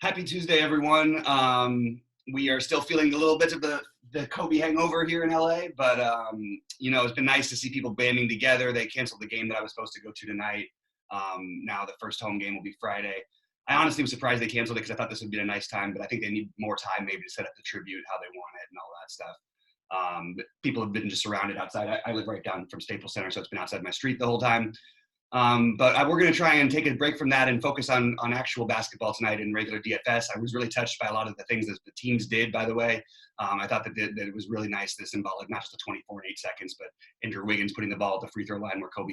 Happy Tuesday, everyone. We are still feeling a little bit of the Kobe hangover here in LA, but it's been nice to see people banding together. They canceled the game that I was supposed to go to tonight. Now the first home game will be Friday. I honestly was surprised they canceled it because I thought this would be a nice time, but I think they need more time maybe to set up the tribute, how they want it and all that stuff. People have been just surrounded outside. I live right down from Staples Center, so it's been outside my street the whole time. But we're going to try and take a break from that and focus on actual basketball tonight in regular DFS. I was really touched by a lot of the things that the teams did, by the way. I thought that it was really nice, the symbolic, not just the 24 and 8 seconds, but Andrew Wiggins putting the ball at the free throw line where Kobe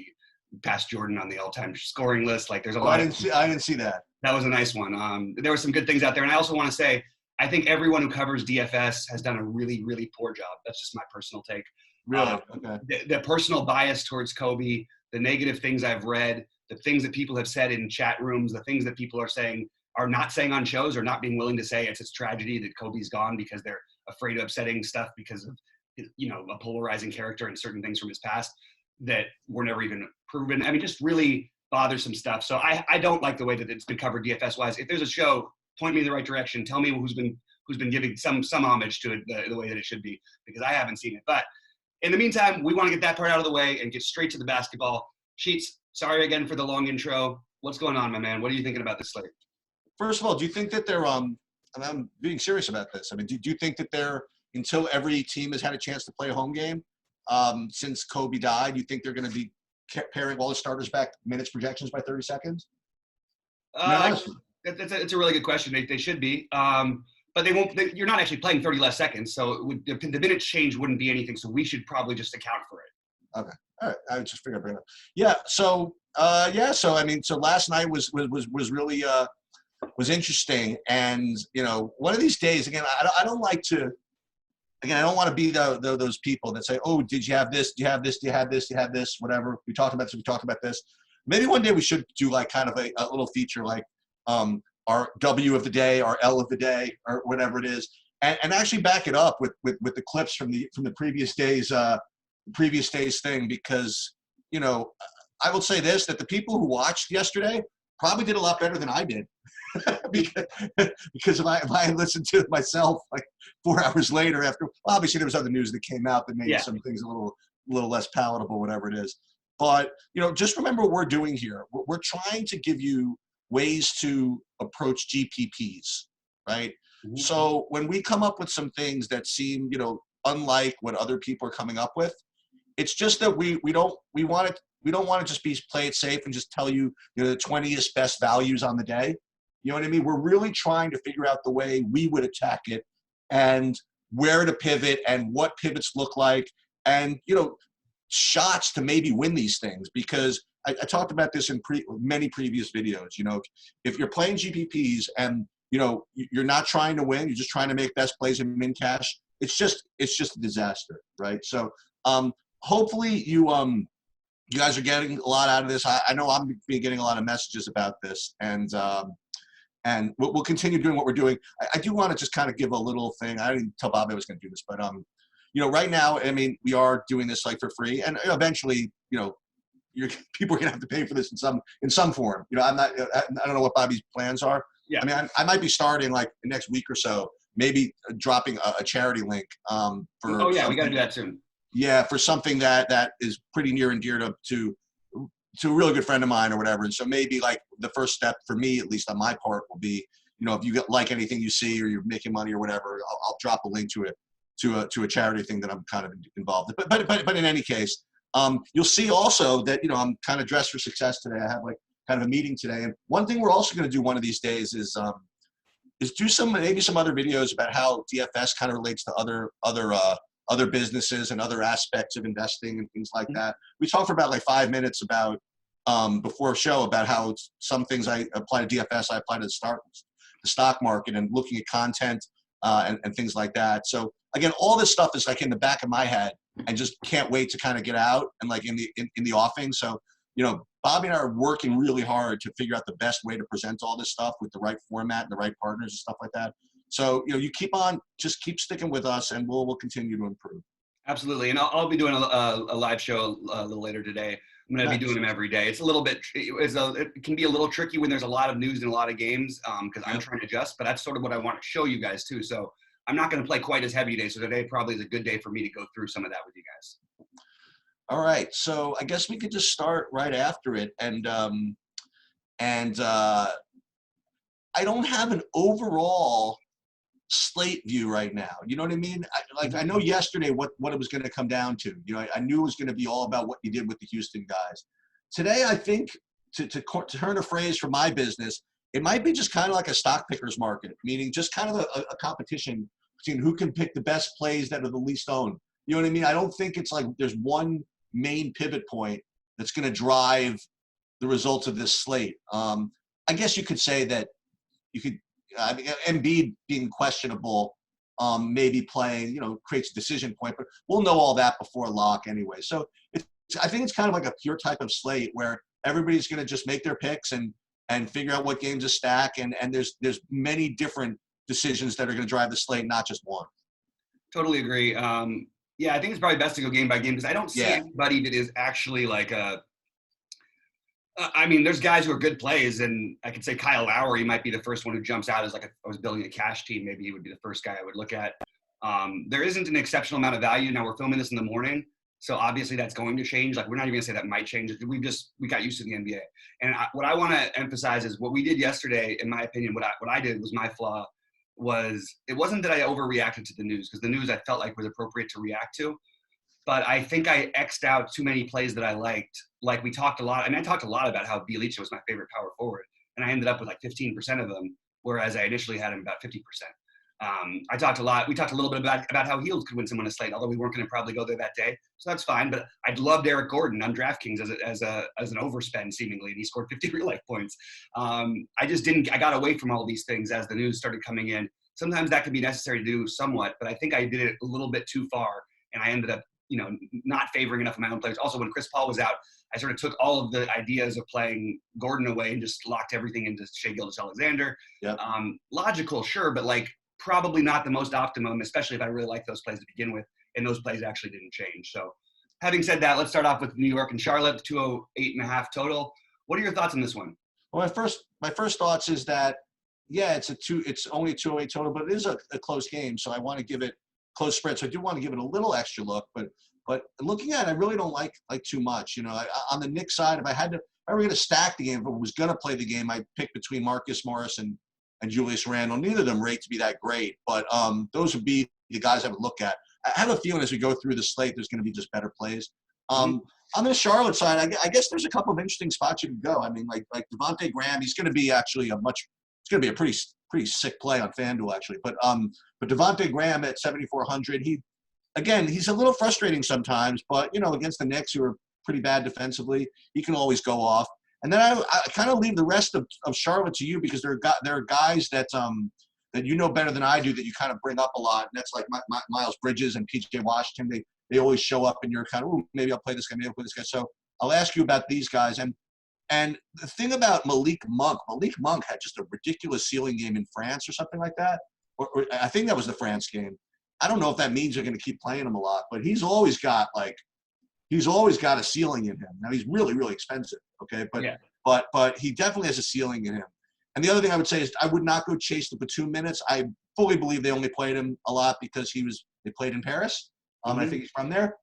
passed Jordan on the all-time scoring list. Like, there's a lot. I didn't see that. That was a nice one. There were some good things out there. And I also want to say, I think everyone who covers DFS has done a really, really poor job. That's just my personal take. Really? Okay. The personal bias towards Kobe, the negative things I've read, the things that people have said in chat rooms, the things that people are not saying on shows or not being willing to say it's tragedy that Kobe's gone because they're afraid of upsetting stuff because of, a polarizing character and certain things from his past that were never even proven. I mean, just really bothersome stuff. So I don't like the way that it's been covered DFS wise. If there's a show, point me in the right direction. Tell me who's been giving some homage to it the way that it should be, because I haven't seen it. But in the meantime, we want to get that part out of the way and get straight to the basketball. Sheets, sorry again for the long intro. What's going on, my man? What are you thinking about this slate? First of all, do you think that they're and I'm being serious about this. I mean, do you think that they're, until every team has had a chance to play a home game since Kobe died, you think they're going to be paring all the starters back minutes projections by 30 seconds? It's a really good question. They should be. But they won't. You're not actually playing 30 less seconds, so the minutes change wouldn't be anything. So we should probably just account for it. Okay, all right. I just figured I'd bring it up. Yeah. So So I mean, so last night was really was interesting, and one of these days, again, I don't like to. Again, I don't want to be those people that say, "Oh, did you have this? Do you have this? Do you have this? Do you have this? Whatever. We talked about this. We talked about this." Maybe one day we should do like kind of a little feature, like our W of the day, our L of the day, or whatever it is, and actually back it up with the clips from the previous days thing, because I will say this, that the people who watched yesterday probably did a lot better than I did. because if I listened to it myself like 4 hours later after, well, obviously there was other news that came out that made some things a little less palatable, whatever it is. But just remember what we're doing here. We're trying to give you ways to approach GPPs, right? Mm-hmm. So when we come up with some things that seem unlike what other people are coming up with, it's just that we don't want to just play it safe and just tell you the 20th best values on the day. You know what I mean? We're really trying to figure out the way we would attack it and where to pivot and what pivots look like, and shots to maybe win these things, because I talked about this in many previous videos. If you're playing GPPs and you're not trying to win, you're just trying to make best plays and min cash, it's just a disaster, right? So hopefully you guys are getting a lot out of this. I know I'm getting a lot of messages about this, and we'll continue doing what we're doing. I do want to just kind of give a little thing. I didn't tell Bobby I was going to do this, but right now, I mean, we are doing this like for free, and eventually, people are going to have to pay for this in some form. I don't know what Bobby's plans are. Yeah. I mean, I might be starting like the next week or so, maybe dropping a charity link for. Oh yeah, we got to do that soon. Yeah, for something that is pretty near and dear to a really good friend of mine or whatever. And so maybe like the first step for me, at least on my part, will be, if you like anything you see or you're making money or whatever, I'll drop a link to it, to a charity thing that I'm kind of involved in. But in any case, you'll see also that, I'm kind of dressed for success today. I have like kind of a meeting today. And one thing we're also going to do one of these days is do maybe some other videos about how DFS kind of relates to other businesses and other aspects of investing and things like that. We talked for about like 5 minutes about before a show about how some things I apply to DFS, I apply to the stock market, and looking at content and things like that. So again, all this stuff is like in the back of my head, and just can't wait to kind of get out and like in the offing. So Bobby and I are working really hard to figure out the best way to present all this stuff with the right format and the right partners and stuff like that. So, you just keep sticking with us, and we'll continue to improve. Absolutely. And I'll be doing a live show a little later today I'm going to be Nice. doing them every day. It's a little bit, it can be a little tricky when there's a lot of news and a lot of games because I'm trying to adjust, but that's sort of what I want to show you guys too. So I'm not going to play quite as heavy today. So today probably is a good day for me to go through some of that with you guys. All right. So I guess we could just start right after it. And I don't have an overall slate view right now. You know what I mean? I know yesterday what it was going to come down to. You know, I knew it was going to be all about what you did with the Houston guys. Today, I think to turn a phrase from my business, it might be just kind of like a stock pickers market, meaning just kind of a competition between who can pick the best plays that are the least owned. You know what I mean? I don't think it's like there's one main pivot point that's going to drive the results of this slate. I guess you could say that you could. I mean, Embiid being questionable, maybe playing, you know, creates a decision point, but we'll know all that before lock anyway. So I think it's kind of like a pure type of slate where everybody's going to just make their picks and figure out what games to stack, and there's many different decisions that are going to drive the slate, not just one. Totally agree. Yeah, I think it's probably best to go game by game because I don't see anybody that is actually like I mean, there's guys who are good plays, and I could say Kyle Lowry might be the first one who jumps out as like I was building a cash team. Maybe he would be the first guy I would look at. There isn't an exceptional amount of value. Now we're filming this in the morning, so obviously that's going to change. Like we're not even gonna say that might change. We got used to the NBA. And what I want to emphasize is what we did yesterday. In my opinion, what I did was my flaw. It wasn't that I overreacted to the news because the news I felt like was appropriate to react to. But I think I X'd out too many plays that I liked. Like we talked a lot. I mean, I talked a lot about how Bjelica was my favorite power forward, and I ended up with like 15% of them, whereas I initially had him about 50%. I talked a lot. We talked a little bit about how Heels could win someone a slate, although we weren't going to probably go there that day, so that's fine. But I loved Eric Gordon on Draftkings as an overspend seemingly, and he scored 50 real life points. I just didn't. I got away from all these things as the news started coming in. Sometimes that could be necessary to do somewhat, but I think I did it a little bit too far, and I ended up, you know, not favoring enough of my own players. Also, when Chris Paul was out, I sort of took all of the ideas of playing Gordon away and just locked everything into Shai Gilgeous-Alexander. Yep. Logical, sure, but like probably not the most optimum, especially if I really liked those plays to begin with, and those plays actually didn't change. So having said that, let's start off with New York and Charlotte, 208.5 total. What are your thoughts on this one? Well, my first thoughts is that, yeah, it's only a 208 total, but it is a close game, so I want to give it close spread. So I do want to give it a little extra look, but looking at it, I really don't like too much. You know, on the Knicks side, if I were going to stack the game, if I was going to play the game, I'd pick between Marcus Morris and Julius Randle. Neither of them rate to be that great, but those would be the guys I would look at. I have a feeling as we go through the slate, there's going to be just better plays. On the Charlotte side, I guess there's a couple of interesting spots you can go. I mean, like Devontae Graham, he's going to be actually it's going to be a pretty sick play on FanDuel actually. But Devontae Graham at 7,400, he's a little frustrating sometimes, but you know, against the Knicks who are pretty bad defensively, he can always go off. And then I kind of leave the rest of Charlotte to you because there are guys that you know better than I do that you kind of bring up a lot, and that's like Miles Bridges and PJ Washington. They always show up in your kind of, maybe I'll play this guy, maybe I'll play this guy. So I'll ask you about these guys. And the thing about Malik Monk had just a ridiculous ceiling game in France or something like that. Or I think that was the France game. I don't know if that means you're going to keep playing him a lot, but he's always got a ceiling in him. Now he's really, really expensive. Okay. But he definitely has a ceiling in him. And the other thing I would say is I would not go chase the Batum minutes. I fully believe they only played him a lot because they played in Paris. I think he's from there.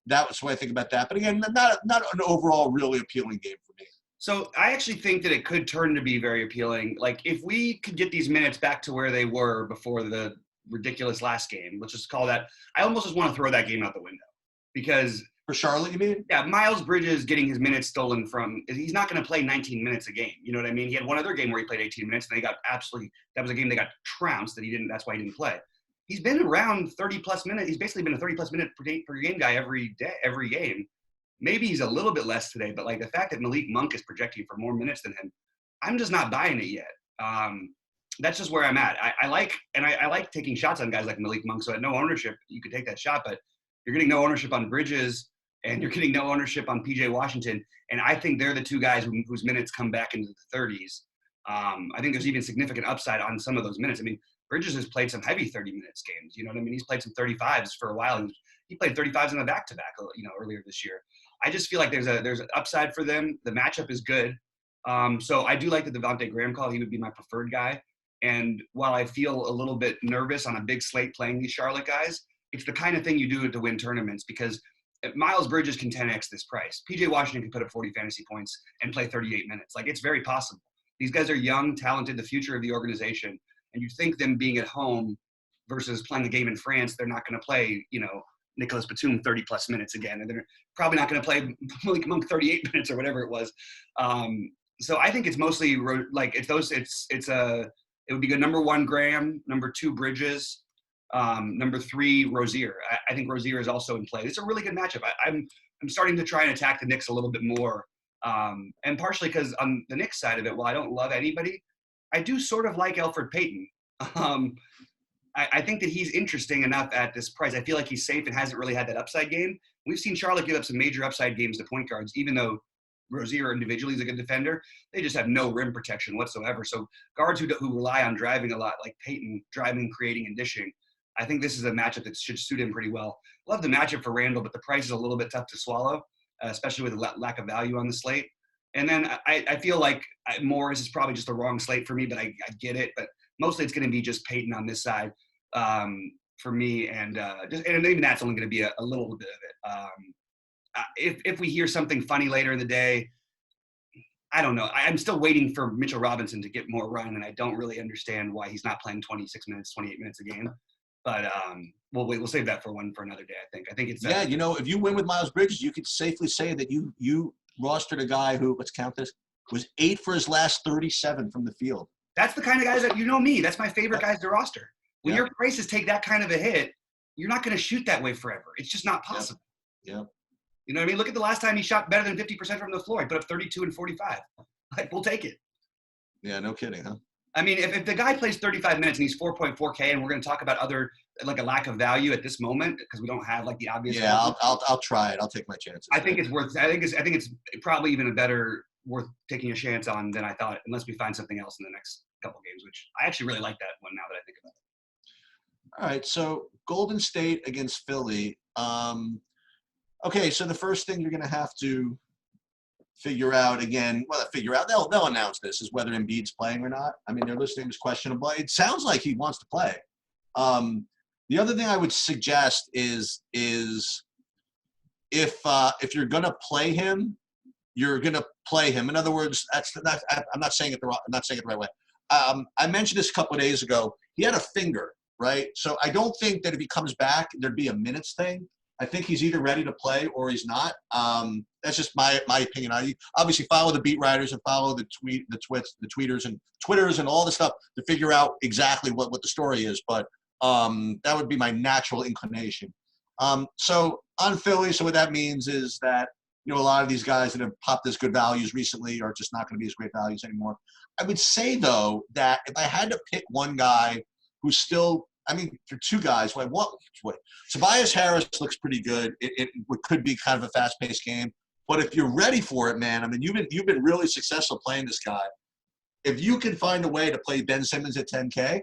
That's what I think about that. But again, not an overall really appealing game for me. So I actually think that it could turn to be very appealing. Like if we could get these minutes back to where they were before the ridiculous last game, let's just call that. I almost just want to throw that game out the window because for Charlotte, you mean? Yeah, Miles Bridges getting his minutes stolen from. He's not going to play 19 minutes a game. You know what I mean? He had one other game where he played 18 minutes, and that was a game they got trounced. That's why he didn't play. He's been around 30-plus minutes. He's basically been a 30-plus minute per game guy every game. Maybe he's a little bit less today, but like the fact that Malik Monk is projecting for more minutes than him, I'm just not buying it yet. That's just where I'm at. I like taking shots on guys like Malik Monk. So at no ownership, you could take that shot, but you're getting no ownership on Bridges and you're getting no ownership on PJ Washington. And I think they're the two guys whose minutes come back into the 30s. I think there's even significant upside on some of those minutes. I mean, Bridges has played some heavy 30 minutes games. You know what I mean? He's played some 35s for a while. He played 35s in the back-to-back, earlier this year. I just feel like there's an upside for them. The matchup is good. So I do like the Devontae Graham call. He would be my preferred guy. And while I feel a little bit nervous on a big slate playing these Charlotte guys, it's the kind of thing you do to win tournaments, because Miles Bridges can 10x this price. PJ Washington can put up 40 fantasy points and play 38 minutes. Like, it's very possible. These guys are young, talented, the future of the organization. And you think them being at home versus playing a game in France, they're not going to play, Nicholas Batum 30 plus minutes again. And they're probably not going to play Malik Monk 38 minutes or whatever it was. So I think it's mostly like it would be good. Number 1, Graham. Number 2, Bridges. Number 3, Rozier. I think Rozier is also in play. It's a really good matchup. I'm starting to try and attack the Knicks a little bit more. And partially because on the Knicks side of it, while I don't love anybody, I do sort of like Elfrid Payton. I think that he's interesting enough at this price. I feel like he's safe and hasn't really had that upside game. We've seen Charlotte give up some major upside games to point guards, even though Rozier individually is a good defender. They just have no rim protection whatsoever. So guards who rely on driving a lot, like Payton, driving, creating, and dishing, I think this is a matchup that should suit him pretty well. Love the matchup for Randall, but the price is a little bit tough to swallow, especially with the lack of value on the slate. And then I feel like Morris is probably just the wrong slate for me, but I get it. But mostly it's going to be just Payton on this side for me. And even that's only going to be a little bit of it. If we hear something funny later in the day, I don't know. I'm still waiting for Mitchell Robinson to get more run, and I don't really understand why he's not playing 26 minutes, 28 minutes a game. But we'll save that for another day. I think it's if you win with Miles Bridges, you could safely say that you rostered a guy who, let's count this, was 8 for his last 37 from the field. That's the kind of guys that, me. That's my favorite guys to roster. When your prices take that kind of a hit, you're not going to shoot that way forever. It's just not possible. Yeah. You know what I mean? Look at the last time he shot better than 50% from the floor. He put up 32 and 45. Like, we'll take it. Yeah, no kidding, huh? I mean, if the guy plays 35 minutes and he's 4.4K, and we're going to talk about other, like, a lack of value at this moment because we don't have like the obvious. Yeah, I'll try it. I'll take my chances. I think it's probably even worth taking a chance on than I thought, unless we find something else in the next couple games, which I actually really like that one now that I think about it. All right, so Golden State against Philly. Okay, so the first thing you're going to have to figure out they'll announce this, is whether Embiid's playing or not. I mean, they're listing him as questionable. It sounds like he wants to play. The other thing I would suggest is if you're going to play him, you're going to play him. In other words, I'm not saying it the right way. I mentioned this a couple of days ago. He had a finger, right? So I don't think that if he comes back, there'd be a minutes thing. I think he's either ready to play or he's not. That's just my opinion. I obviously follow the beat writers and follow the tweeters and Twitters and all the stuff to figure out exactly what the story is. But that would be my natural inclination. So on Philly, so what that means is that, a lot of these guys that have popped as good values recently are just not going to be as great values anymore. I would say, though, that if I had to pick one guy who's still, for two guys, Tobias Harris looks pretty good. It could be kind of a fast-paced game. But if you're ready for it, man, you've been really successful playing this guy. If you can find a way to play Ben Simmons at 10K,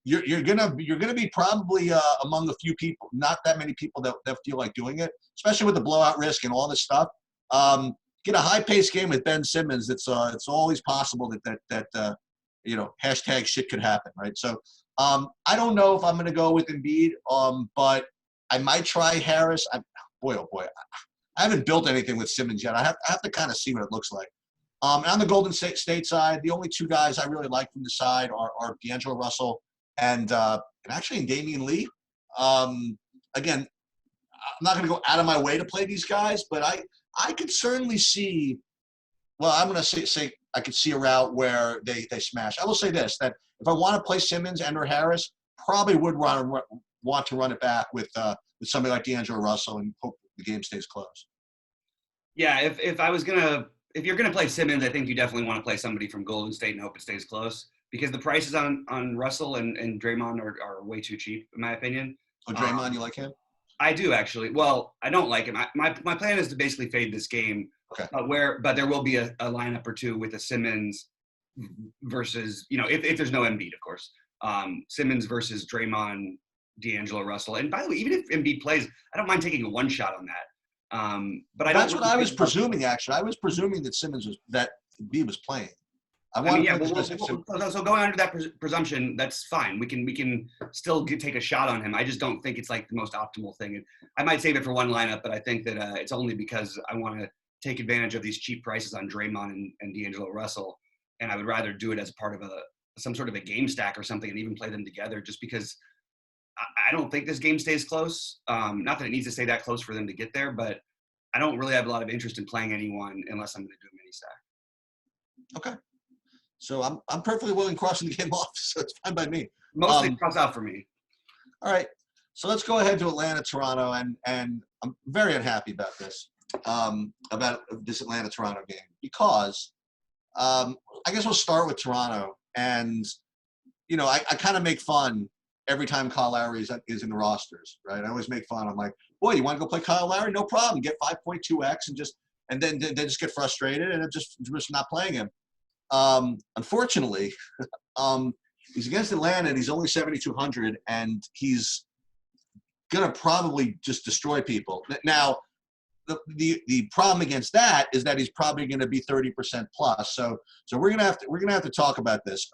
you're gonna be probably among a few people, not that many people that feel like doing it, especially with the blowout risk and all this stuff. Get a high-paced game with Ben Simmons. It's always possible that hashtag shit could happen, right? So I don't know if I'm going to go with Embiid, but I might try Harris. Boy, I haven't built anything with Simmons yet. I have to kind of see what it looks like. On the Golden State side, the only two guys I really like from the side are D'Angelo Russell and actually Damian Lee. Again, I'm not going to go out of my way to play these guys, but I could certainly see. Well, I'm going to say I could see a route where they smash. I will say this, that if I want to play Simmons and or Harris, probably would want to run it back with somebody like D'Angelo Russell and hope the game stays close. Yeah, if you're gonna play Simmons, I think you definitely want to play somebody from Golden State and hope it stays close, because the prices on Russell and Draymond are way too cheap, in my opinion. Oh, Draymond, you like him? I do, actually. Well, I don't like him. My plan is to basically fade this game. Okay. But there will be a lineup or two with a Simmons versus, if there's no Embiid, of course, Simmons versus Draymond, D'Angelo Russell. And by the way, even if Embiid plays, I don't mind taking a one shot on that. But I don't. That's what I was presuming. Actually, I was presuming that B was playing. I mean, yeah. So going under that presumption, that's fine. We can still take a shot on him. I just don't think it's like the most optimal thing. I might save it for one lineup, but I think that it's only because I want to take advantage of these cheap prices on Draymond and D'Angelo Russell, and I would rather do it as a part of some sort of a game stack or something, and even play them together, just because I don't think this game stays close. Not that it needs to stay that close for them to get there, but I don't really have a lot of interest in playing anyone unless I'm going to do a mini stack. Okay. So I'm perfectly willing crossing the game off, so it's fine by me. Mostly cross out for me. All right. So let's go ahead to Atlanta, Toronto, and I'm very unhappy about this, about this Atlanta-Toronto game, because I guess we'll start with Toronto. And, you know, I kind of make fun every time Kyle Lowry is in the rosters, right? I always make fun. I'm like, boy, you want to go play Kyle Lowry? No problem. Get 5.2x and then just get frustrated and just not playing him. Unfortunately, he's against Atlanta and he's only 7,200 and he's gonna probably just destroy people. Now, the problem against that is that he's probably going to be 30% plus. So we're gonna have to talk about this.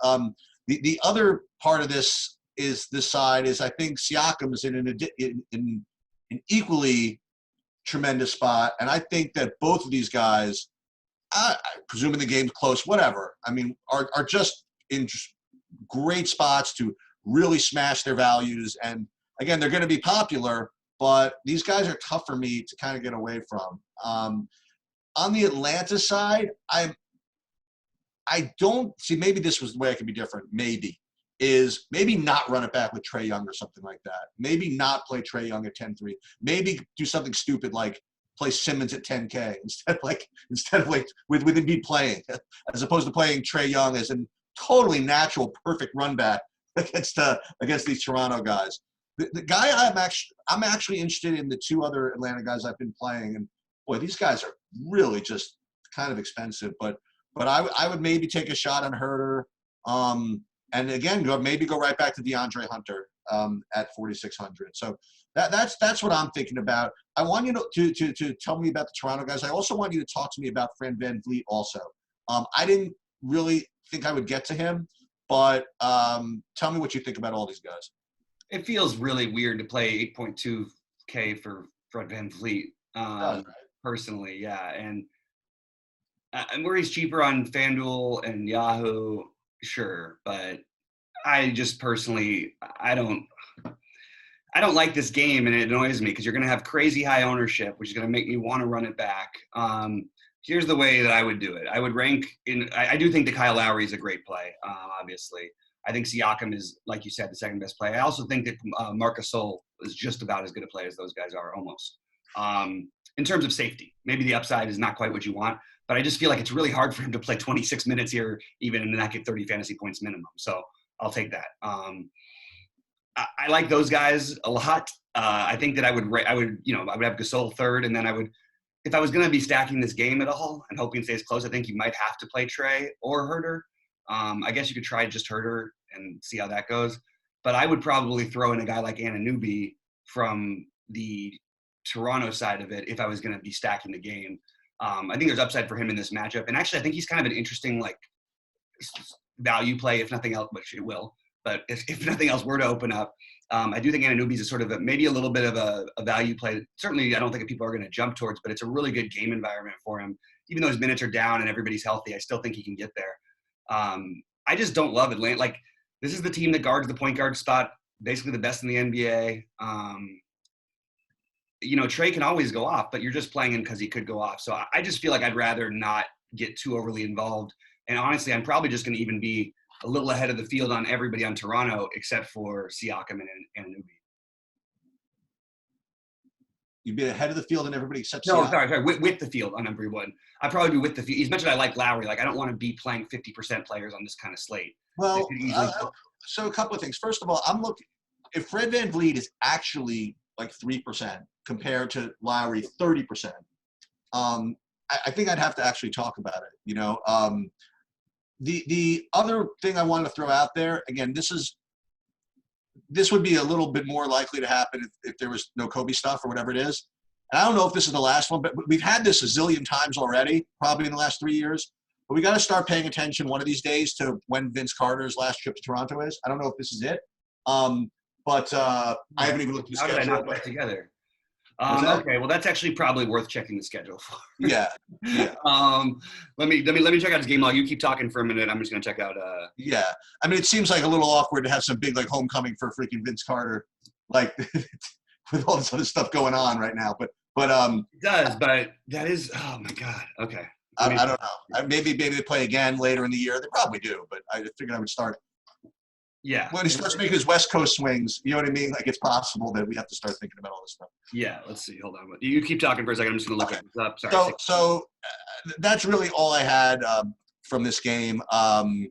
The other part of this is I think Siakam is in an equally tremendous spot, and I think that both of these guys, presuming the game's close, whatever, I mean, are just in great spots to really smash their values. And again, they're going to be popular, but these guys are tough for me to kind of get away from. On the Atlanta side, I don't see, maybe this was the way I could be different. Maybe not run it back with Trae Young or something like that. Maybe not play Trae Young at 10-3. Maybe do something stupid like play Simmons at 10K instead of with Embiid playing, as opposed to playing Trae Young as a totally natural, perfect run back against these Toronto guys. The guy I'm actually interested in, the two other Atlanta guys I've been playing, and boy, these guys are really just kind of expensive. But I would maybe take a shot on Herter, and again go right back to DeAndre Hunter at 4,600. So that's what I'm thinking about. I want you to tell me about the Toronto guys. I also want you to talk to me about Fred VanVleet also. I didn't really think I would get to him, but tell me what you think about all these guys. It feels really weird to play 8.2K for Fred VanVleet, personally, yeah. And where he's cheaper on FanDuel and Yahoo, sure, but I just personally, I don't like this game, and it annoys me because you're going to have crazy high ownership, which is going to make me want to run it back. Here's the way that I would do it. I would rank in. I do think that Kyle Lowry is a great play. Obviously, I think Siakam is, like you said, the second best play. I also think that Marc Gasol is just about as good a play as those guys are, almost. In terms of safety, maybe the upside is not quite what you want, but I just feel like it's really hard for him to play 26 minutes here, even and not get 30 fantasy points minimum. So I'll take that. I like those guys a lot. I think that I would have Gasol third, and then if I was going to be stacking this game at all and hoping it stays close, I think you might have to play Trae or Herter. I guess you could try just Herter and see how that goes. But I would probably throw in a guy like Anunoby from the Toronto side of it if I was going to be stacking the game. I think there's upside for him in this matchup. And actually, I think he's kind of an interesting value play, if nothing else, which it will. But if nothing else were to open up, I do think Anunoby is a sort of maybe a little bit of a value play. Certainly, I don't think people are going to jump towards, but it's a really good game environment for him. Even though his minutes are down and everybody's healthy, I still think he can get there. I just don't love Atlanta. This is the team that guards the point guard spot, basically the best in the NBA. Trae can always go off, but you're just playing him because he could go off. So I just feel like I'd rather not get too overly involved. And honestly, I'm probably just going to even be a little ahead of the field on everybody on Toronto except for Siakam and Anunoby. You'd be ahead of the field on everybody except No, Siakam. sorry, with the field on everyone. I'd probably be with the field. As much as I like Lowry, I don't want to be playing 50% players on this kind of slate. Well, so a couple of things. First of all, I'm looking – if Fred VanVleet is actually 3% compared to Lowry 30%, I think I'd have to actually talk about it, The other thing I wanted to throw out there, again, this would be a little bit more likely to happen if there was no Kobe stuff or whatever it is. And I don't know if this is the last one, but we've had this a zillion times already, probably in the last 3 years. But we got to start paying attention one of these days to when Vince Carter's last trip to Toronto is. I don't know if this is it, but I haven't even looked at the How did I schedule. not put that together? That? Okay, well, that's actually probably worth checking the schedule for. Yeah. Let me check out his game log. You keep talking for a minute. I'm just gonna check out. Yeah, I mean, it seems like a little awkward to have some big like homecoming for freaking Vince Carter, like with all this other stuff going on right now. But it does, but that is, oh my god. Okay. I don't know. Maybe they play again later in the year. They probably do, but I figured I would start. Yeah. When he starts making his West Coast swings, you know what I mean? Like, it's possible that we have to start thinking about all this stuff. Yeah, let's see. Hold on. You keep talking for a second. I'm just going to look this up. Sorry. So that's really all I had from this game. I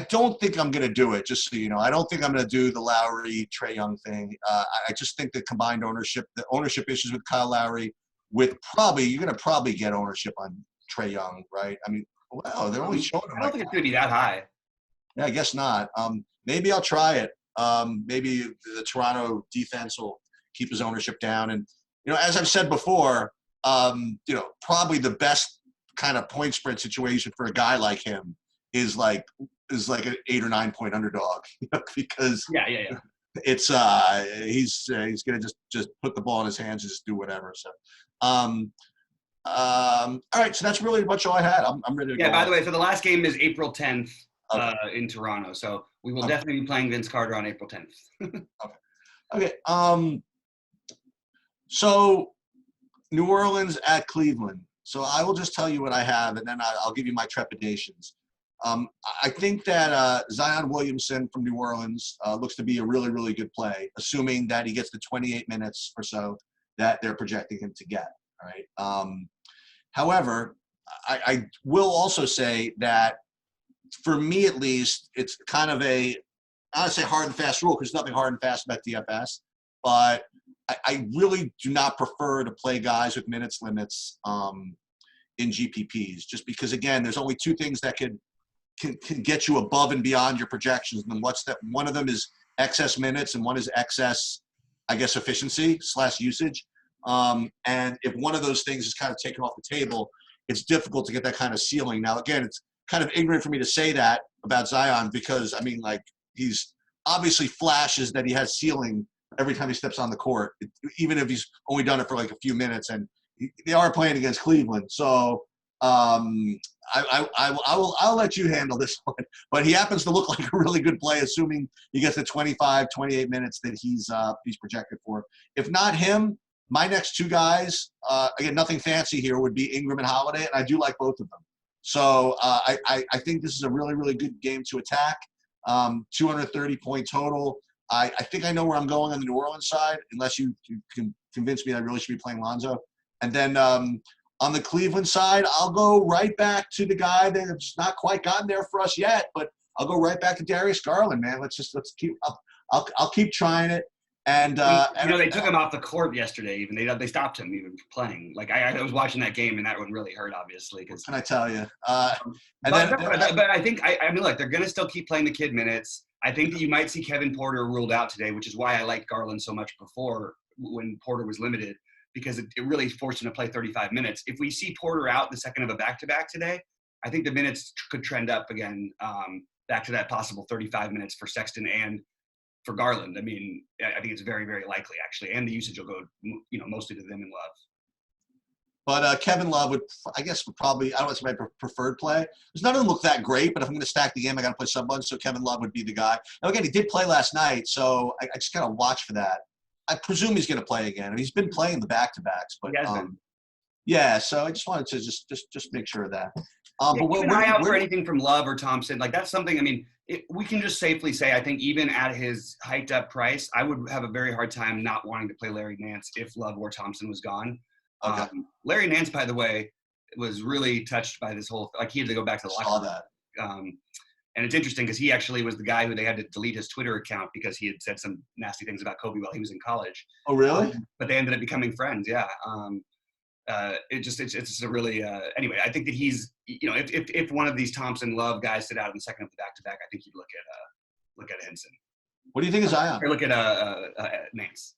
don't think I'm going to do it, just so you know. I don't think I'm going to do the Lowry, Trae Young thing. I just think the combined ownership, the ownership issues with Kyle Lowry, you're going to probably get ownership on Trae Young, right? I mean, wow, they're only showing him. I don't think it's going to be that high. Yeah, I guess not. Maybe I'll try it. Maybe the Toronto defense will keep his ownership down. And, you know, as I've said before, you know, probably the best kind of point spread situation for a guy like him is like an 8 or 9 point underdog, you know, because it's he's going to just put the ball in his hands and just do whatever. So, all right. So that's really much all I had. I'm ready to go. Yeah, by the way, so the last game is April 10th. In Toronto, so we will definitely be playing Vince Carter on April 10th. Okay. So New Orleans at Cleveland. So I will just tell you what I have, and then I'll give you my trepidations. I think that Zion Williamson from New Orleans looks to be a really, really good play, assuming that he gets the 28 minutes or so that they're projecting him to get. All right. However, I will also say that, for me at least, it's kind of I don't say hard and fast rule because there's nothing hard and fast about DFS, but I really do not prefer to play guys with minutes limits in GPPs, just because, again, there's only two things that can get you above and beyond your projections. And what's that? One of them is excess minutes and one is excess, I guess, efficiency / usage. And if one of those things is kind of taken off the table, it's difficult to get that kind of ceiling. Now, again, it's kind of ignorant for me to say that about Zion because, I mean, like, he's obviously flashes that he has ceiling every time he steps on the court, even if he's only done it for like a few minutes. And they are playing against Cleveland. So I'll let you handle this one. But he happens to look like a really good play, assuming he gets the 25, 28 minutes that he's projected for. If not him, my next two guys, again, nothing fancy here, would be Ingram and Holiday, and I do like both of them. So I think this is a really, really good game to attack. 230-point total. I think I know where I'm going on the New Orleans side, unless you can convince me I really should be playing Lonzo. And then on the Cleveland side, I'll go right back to the guy that has not quite gotten there for us yet, but I'll go right back to Darius Garland, man. Let's keep. I'll keep trying it. And they took him off the court yesterday. Even they stopped him even from playing. Like I was watching that game, and that one really hurt, obviously. What can I tell you? But I think I mean, look, they're going to still keep playing the kid minutes. I think that you might see Kevin Porter ruled out today, which is why I liked Garland so much before when Porter was limited, because it really forced him to play 35 minutes. If we see Porter out the second of a back-to-back today, I think the minutes could trend up again, back to that possible 35 minutes for Sexton and for Garland. I mean, I think it's very, very likely, actually. And the usage will go, mostly to them in Love. But Kevin Love would probably, I don't know if it's my preferred play. Because none of them look that great, but if I'm going to stack the game, I got to play someone. So Kevin Love would be the guy. Now, again, he did play last night, so I just got to watch for that. I presume he's going to play again. I mean, he's been playing the back-to-backs. But, yeah, so I just wanted to just make sure of that. Keep an eye out for anything from Love or Thompson. Like, that's something, I mean, we can just safely say, I think even at his hiked up price, I would have a very hard time not wanting to play Larry Nance if Love or Thompson was gone. Okay. Larry Nance, by the way, was really touched by this whole, like, he had to go back to the locker room. Saw that. And it's interesting because he actually was the guy who they had to delete his Twitter account because he had said some nasty things about Kobe while he was in college. Oh, really? But they ended up becoming friends. Yeah. It's just a really anyway. I think that he's, if one of these Thompson Love guys sit out in the second of the back-to-back, I think you'd look at Henson. What do you think of Zion? Or look at Nance.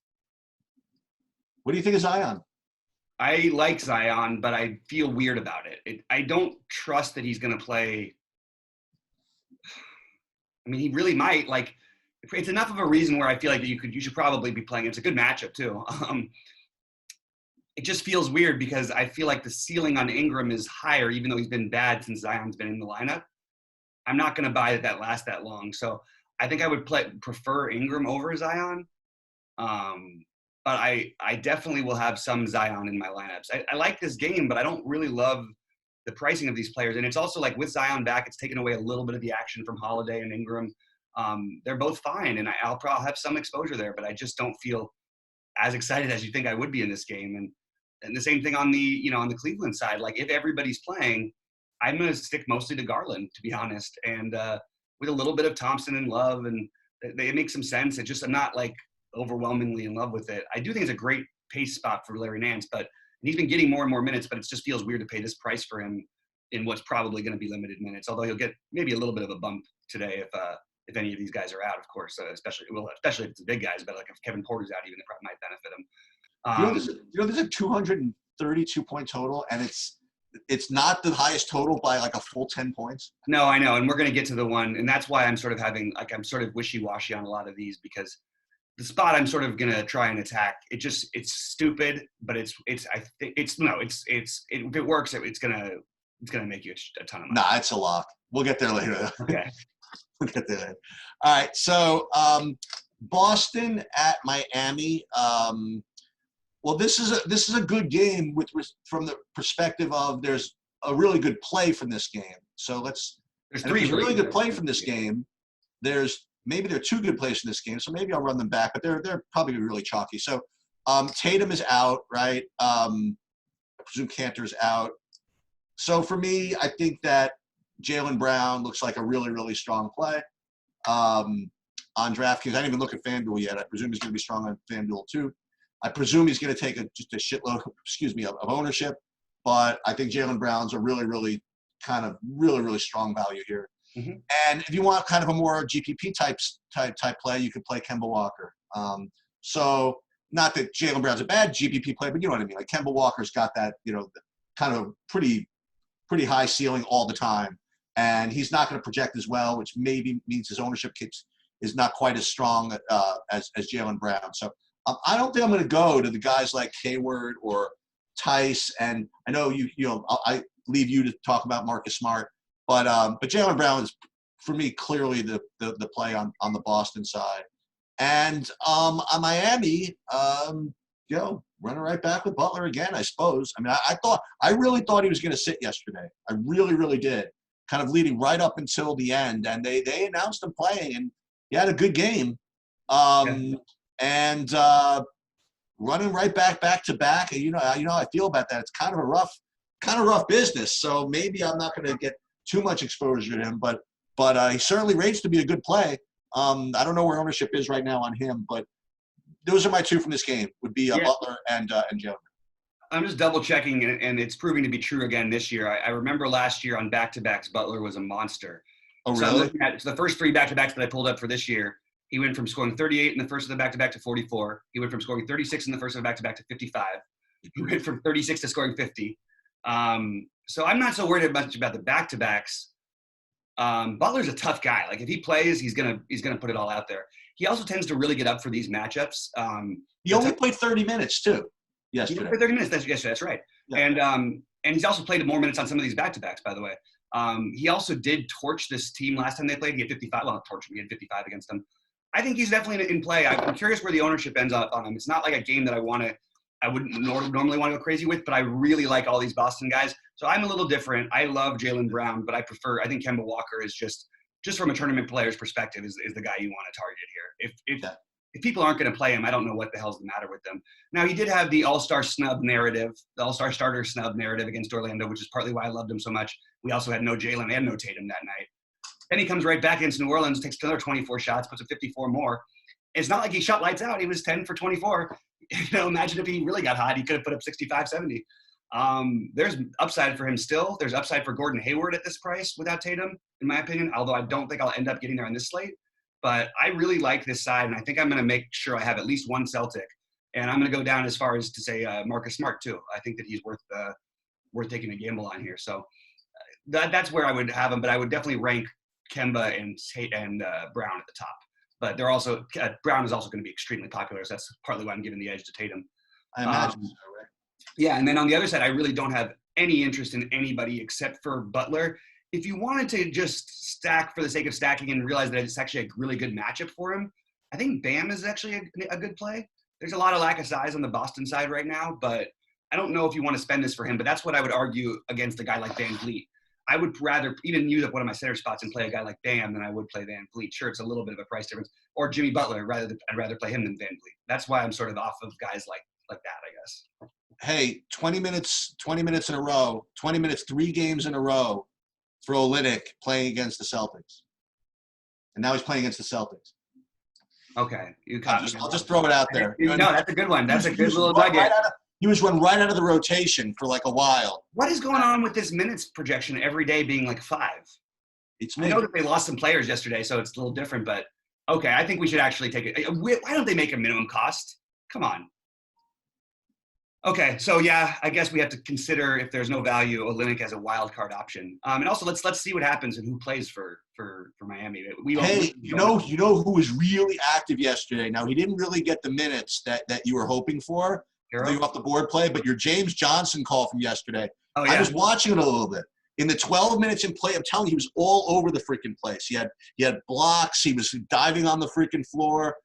What do you think of Zion? I like Zion, but I feel weird about it. I don't trust that he's going to play. I mean, he really might. Like, it's enough of a reason where I feel like that you should probably be playing. It's a good matchup too. It just feels weird because I feel like the ceiling on Ingram is higher, even though he's been bad since Zion's been in the lineup. I'm not going to buy that lasts that long. So I think I would prefer Ingram over Zion. But I definitely will have some Zion in my lineups. I like this game, but I don't really love the pricing of these players. And it's also like with Zion back, it's taken away a little bit of the action from Holiday and Ingram. They're both fine, and I'll probably have some exposure there, but I just don't feel as excited as you think I would be in this game. And the same thing on the Cleveland side. Like if everybody's playing, I'm going to stick mostly to Garland, to be honest. And with a little bit of Thompson and Love, and they make some sense. It's just I'm not like overwhelmingly in love with it. I do think it's a great pace spot for Larry Nance, but he's been getting more and more minutes, but it just feels weird to pay this price for him in what's probably going to be limited minutes. Although he'll get maybe a little bit of a bump today if any of these guys are out, of course, especially if it's the big guys, but like if Kevin Porter's out, even it probably might benefit him. There's a 232 point total, and it's not the highest total by like a full 10 points. No, I know. And we're going to get to the one. And that's why I'm sort of I'm sort of wishy-washy on a lot of these, because the spot I'm sort of going to try and attack, it's stupid, but if it works, it's going to make you a ton of money. Nah, it's a lock. We'll get there later. Okay. We'll get there later. All right. So Boston at Miami. Well, this is a good game from the perspective of there's a really good play from this game. So there's a really good play from this game. Maybe there are two good plays in this game, so maybe I'll run them back, but they're probably really chalky. So Tatum is out, right? I presume Cantor's out. So for me, I think that Jaylen Brown looks like a really, really strong play on Draftkings. I didn't even look at FanDuel yet. I presume he's going to be strong on FanDuel too. I presume he's going to take just a shitload, of ownership, but I think Jaylen Brown's a really, really really, really strong value here. Mm-hmm. And if you want kind of a more GPP type play, you could play Kemba Walker. So not that Jaylen Brown's a bad GPP play, but you know what I mean. Like Kemba Walker's got that, kind of pretty high ceiling all the time, and he's not going to project as well, which maybe means his ownership is not quite as strong as Jaylen Brown. So I don't think I'm going to go to the guys like Hayward or Tice, and I know I leave you to talk about Marcus Smart. But Jaylen Brown is, for me, clearly the play on the Boston side. And on Miami, running right back with Butler again, I suppose. I mean, I really thought he was going to sit yesterday. I really, really did. Kind of leading right up until the end. And they announced him playing, and he had a good game. And running right back to back. You know how I feel about that. It's kind of a rough business. So maybe I'm not going to get too much exposure to him, but he certainly rates to be a good play. I don't know where ownership is right now on him, but those are my two from this game. Would be Butler and Jaylen. I'm just double checking, and it's proving to be true again this year. I remember last year on back-to-backs, Butler was a monster. Oh, really? So the first three back-to-backs that I pulled up for this year, he went from scoring 38 in the first of the back-to-back to 44. He went from scoring 36 in the first of the back-to-back to 55. He went from 36 to scoring 50. So I'm not so worried much about the back-to-backs. Butler's a tough guy. Like if he plays, he's gonna put it all out there. He also tends to really get up for these matchups. He only played 30 minutes too. Yesterday. He played 30 minutes. That's right. Yeah. And he's also played more minutes on some of these back-to-backs, by the way. He also did torch this team last time they played. He had 55. Well, not torch him. He had 55 against them. I think he's definitely in play. I'm curious where the ownership ends up on him. It's not like a game that I wouldn't normally want to go crazy with, but I really like all these Boston guys. So I'm a little different. I love Jaylen Brown, but I think Kemba Walker is just from a tournament player's perspective is the guy you want to target here. If people aren't going to play him, I don't know what the hell's the matter with them. Now, he did have the All-Star snub narrative, the All-Star starter snub narrative against Orlando, which is partly why I loved him so much. We also had no Jaylen and no Tatum that night. Then he comes right back against New Orleans, takes another 24 shots, puts up 54 more. It's not like he shot lights out. He was 10 for 24. Imagine if he really got hot, he could have put up 65, 70. There's upside for him still. There's upside for Gordon Hayward at this price without Tatum, in my opinion, although I don't think I'll end up getting there on this slate. But I really like this side, and I think I'm going to make sure I have at least one Celtic. And I'm going to go down as far as to say Marcus Smart too. I think that he's worth taking a gamble on here. So that's where I would have him, but I would definitely rank Kemba and Brown at the top. But they're also Brown is also going to be extremely popular, so that's partly why I'm giving the edge to Tatum. I imagine so, right? Yeah, and then on the other side, I really don't have any interest in anybody except for Butler. If you wanted to just stack for the sake of stacking and realize that it's actually a really good matchup for him, I think Bam is actually a good play. There's a lot of lack of size on the Boston side right now, but I don't know if you want to spend this for him. But that's what I would argue against a guy like Van Vliet. I would rather even use up one of my center spots and play a guy like Bam than I would play Van Vliet. Sure, it's a little bit of a price difference. Or Jimmy Butler, I'd rather play him than Van Vliet. That's why I'm sort of off of guys like that, I guess. Hey, 20 minutes in a row, 20 minutes, 3 games in a row for Olynyk playing against the Celtics. And now he's playing against the Celtics. Okay. I'll just throw it out there. No, that's a good one. That's a good little nugget. He was run right out of the rotation for like a while. What is going on with this minutes projection every day being like 5? I know that they lost some players yesterday, so it's a little different, but okay, I think we should actually take it. Why don't they make a minimum cost? Come on. Okay, so yeah, I guess we have to consider if there's no value, Olynyk as a wild card option. And also, let's see what happens and who plays for Miami. You know who was really active yesterday? Now, he didn't really get the minutes that you were hoping for. You off the board play, but your James Johnson call from yesterday. Oh, yeah. I was watching it a little bit. In the 12 minutes in play, I'm telling you, he was all over the freaking place. He had blocks. He was diving on the freaking floor.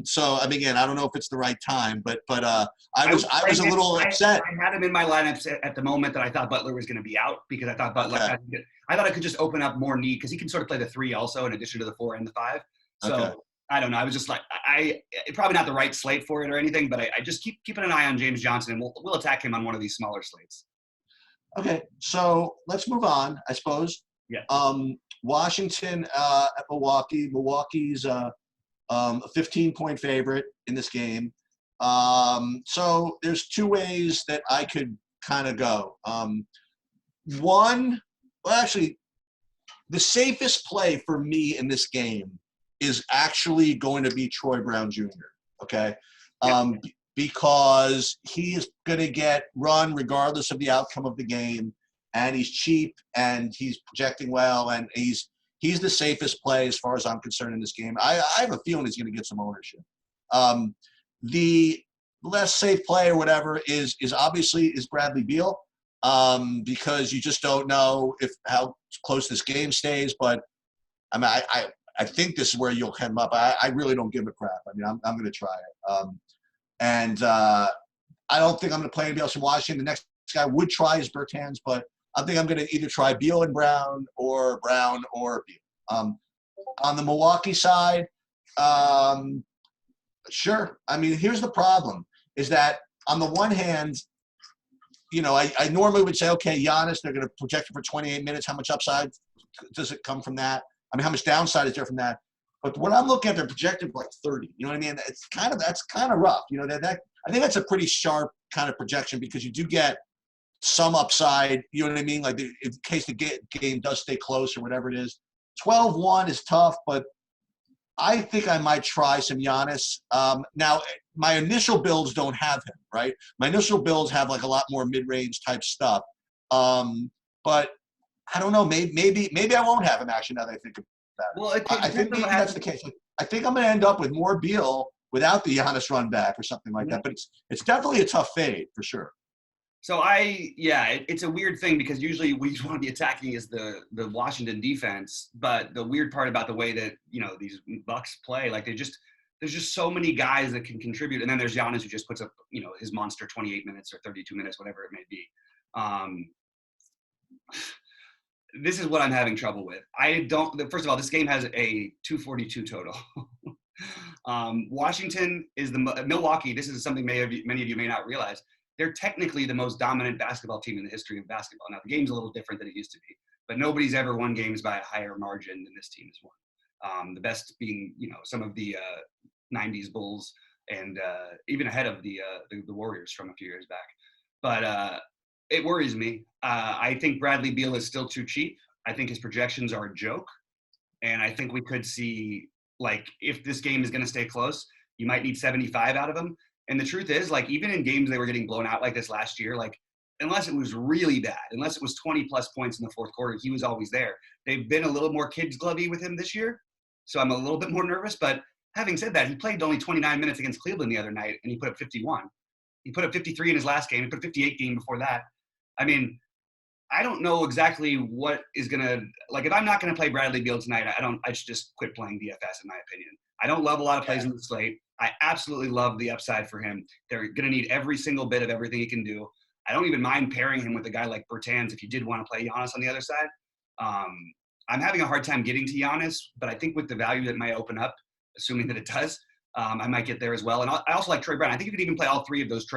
So I mean, again, I don't know if it's the right time, but I was a little upset. I had him in my lineups at the moment that I thought Butler was going to be out because I thought Butler. Okay. I thought I could just open up more need because he can sort of play the 3 also in addition to the 4 and the 5. So okay. I don't know. I was just like, probably not the right slate for it or anything, but I just keeping an eye on James Johnson, and we'll attack him on one of these smaller slates. Okay, so let's move on, I suppose. Yeah. Washington at Milwaukee. Milwaukee's a 15-point favorite in this game. So there's 2 ways that I could kind of go. The safest play for me in this game is actually going to be Troy Brown Jr., okay? Because he is going to get run regardless of the outcome of the game, and he's cheap, and he's projecting well, and he's the safest play as far as I'm concerned in this game. I have a feeling he's going to get some ownership. The less safe play or whatever is obviously Bradley Beal, because you just don't know how close this game stays. But I mean, I think this is where you'll hem up. I really don't give a crap. I mean, I'm going to try it. And I don't think I'm going to play anybody else in Washington. The next guy would try is Bertans, but I think I'm going to either try Beal and Brown or Beal. On the Milwaukee side, sure. I mean, here's the problem, is that on the one hand, you know, I normally would say, okay, Giannis, they're going to project it for 28 minutes. How much upside does it come from that? I mean, how much downside is there from that? But when I'm looking at, they're projected for like 30. You know what I mean? That's kind of rough. You know, that I think that's a pretty sharp kind of projection because you do get some upside. You know what I mean? Like in case the game does stay close or whatever it is. 12-1 is tough, but I think I might try some Giannis. Now, my initial builds don't have him, right? My initial builds have like a lot more mid-range type stuff. But I don't know. Maybe I won't have him actually now that I think about it. Well, I think maybe that's the case. I think I'm going to end up with more Beal without the Giannis run back or something like that. But it's definitely a tough fade for sure. So it's a weird thing because usually we just want to be attacking is the Washington defense. But the weird part about the way that, you know, these Bucks play, like there's just so many guys that can contribute. And then there's Giannis who just puts up, you know, his monster 28 minutes or 32 minutes, whatever it may be. This is what I'm having trouble with. First of all, this game has a 242 total. Washington is Milwaukee. This is something many of you may not realize. They're technically the most dominant basketball team in the history of basketball. Now, the game's a little different than it used to be, but nobody's ever won games by a higher margin than this team has won. The best being, you know, some of the 90s Bulls and even ahead of the Warriors from a few years back. But it worries me. I think Bradley Beal is still too cheap. I think his projections are a joke. And I think we could see, like, if this game is going to stay close, you might need 75 out of him. And the truth is, like, even in games they were getting blown out like this last year, like, unless it was really bad, unless it was 20 plus points in the fourth quarter, he was always there. They've been a little more kids glovey with him this year, so I'm a little bit more nervous. But having said that, he played only 29 minutes against Cleveland the other night, and he put up 51. He put up 53 in his last game. He put 58 game before that. I mean, I don't know exactly what is gonna, like, if I'm not gonna play Bradley Beal tonight, I should just quit playing DFS, in my opinion. I don't love a lot of plays in the slate. I absolutely love the upside for him. They're gonna need every single bit of everything he can do. I don't even mind pairing him with a guy like Bertans if you did want to play Giannis on the other side. I'm having a hard time getting to Giannis, but I think with the value that might open up, assuming that it does, I might get there as well. And I also like Troy Brown. I think if you could even play all three of those,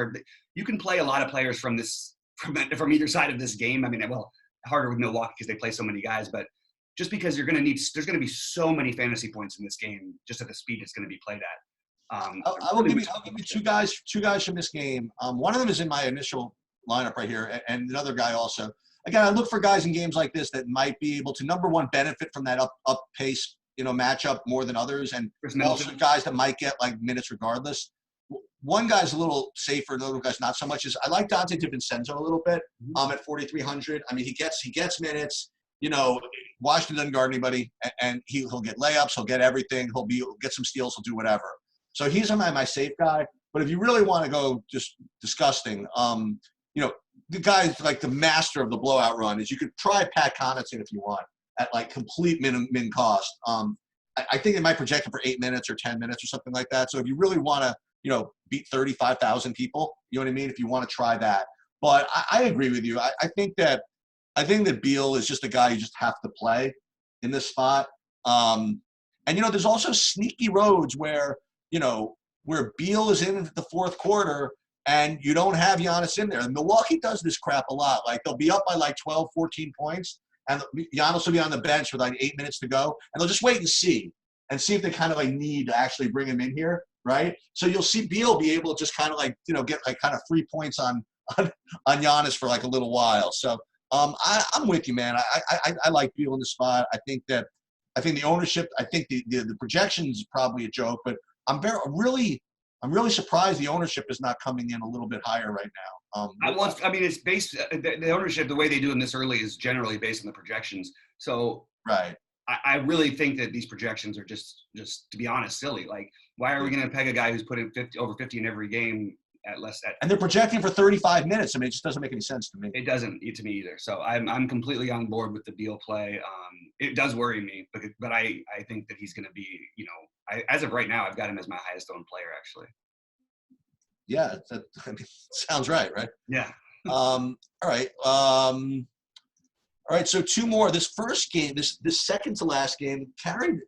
you can play a lot of players from either side of this game. I mean, well, harder with Milwaukee because they play so many guys, but just because there's going to be so many fantasy points in this game, just at the speed it's going to be played at. I'll give you two guys from this game. One of them is in my initial lineup right here, and another guy also. Again, I look for guys in games like this that might be able to, number one, benefit from that up pace, matchup more than others, and also guys that might get like minutes regardless. One guy's a little safer, the other guy's not so much. I like Dante DiVincenzo a little bit. At 4,300. I mean, he gets minutes. Washington doesn't guard anybody, and he'll get layups, he'll get everything, he'll get some steals, he'll do whatever. So he's my safe guy. But if you really want to go just disgusting, the guy's like the master of the blowout run. Is you could try Pat Connaughton if you want at like complete min cost. I think they might project him for 8 minutes or 10 minutes or something like that. So if you really want to, beat 35,000 people, you know what I mean? If you want to try that. But I agree with you. I think that Beal is just a guy you just have to play in this spot. And there's also sneaky roads where Beal is in the fourth quarter and you don't have Giannis in there. And Milwaukee does this crap a lot. Like they'll be up by like 12, 14 points, and Giannis will be on the bench with like 8 minutes to go, and they'll just wait and see if they kind of like need to actually bring him in here, right? So you'll see Beal be able to just kind of like get like kind of free points on Giannis for like a little while. So I'm with you, man. I like Beal in the spot. I think the ownership. I think the projections is probably a joke, but I'm really surprised the ownership is not coming in a little bit higher right now. It's based the ownership. The way they do them this early is generally based on the projections. So right. I really think that these projections are just to be honest, silly. Like, why are we going to peg a guy who's putting over 50 in every game at less? And they're projecting for 35 minutes. I mean, it just doesn't make any sense to me. It doesn't to me either. So I'm completely on board with the Beal play. It does worry me, but I think that he's going to be, as of right now, I've got him as my highest owned player, actually. Yeah, sounds right? Yeah. All right. All right, so two more. This first game, this second to last game, carried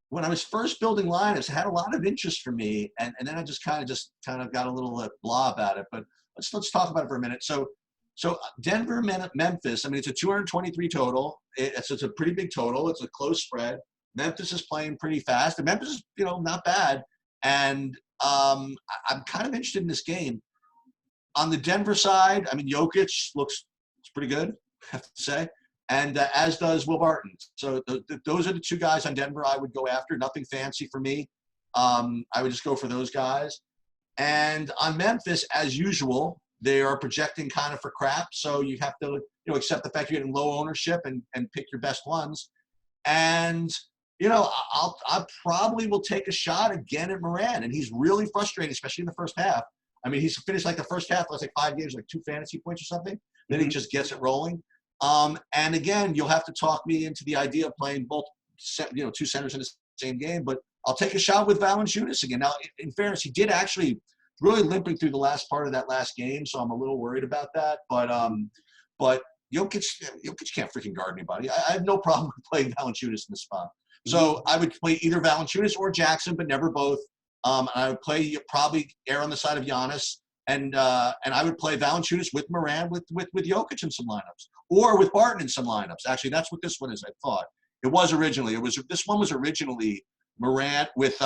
when I was first building lineups, had a lot of interest for me, and then I just kind of got a little blah about it. But let's talk about it for a minute. So Denver, Memphis. I mean, it's a 223 total. It's a pretty big total. It's a close spread. Memphis is playing pretty fast, and Memphis is not bad. And I'm kind of interested in this game. On the Denver side, I mean, Jokic looks pretty good, I have to say. And as does Will Barton. So those are the two guys on Denver I would go after. Nothing fancy for me. I would just go for those guys. And on Memphis, as usual, they are projecting kind of for crap. So you have to accept the fact you're getting low ownership and pick your best ones. And I probably will take a shot again at Moran. And he's really frustrating, especially in the first half. I mean, he's finished like the first half, like 5 games, like 2 fantasy points or something. Then he just gets it rolling. And again, you'll have to talk me into the idea of playing both, 2 centers in the same game. But I'll take a shot with Valanciunas again. Now, in fairness, he did actually really limping through the last part of that last game, so I'm a little worried about that. But Jokic can't freaking guard anybody. I have no problem with playing Valanciunas in the spot. So I would play either Valanciunas or Jackson, but never both. And I would probably err on the side of Giannis. And I would play Valanciunas with Moran with Jokic in some lineups, or with Barton in some lineups. Actually, that's what this one is. I thought it was originally. This one was originally Moran with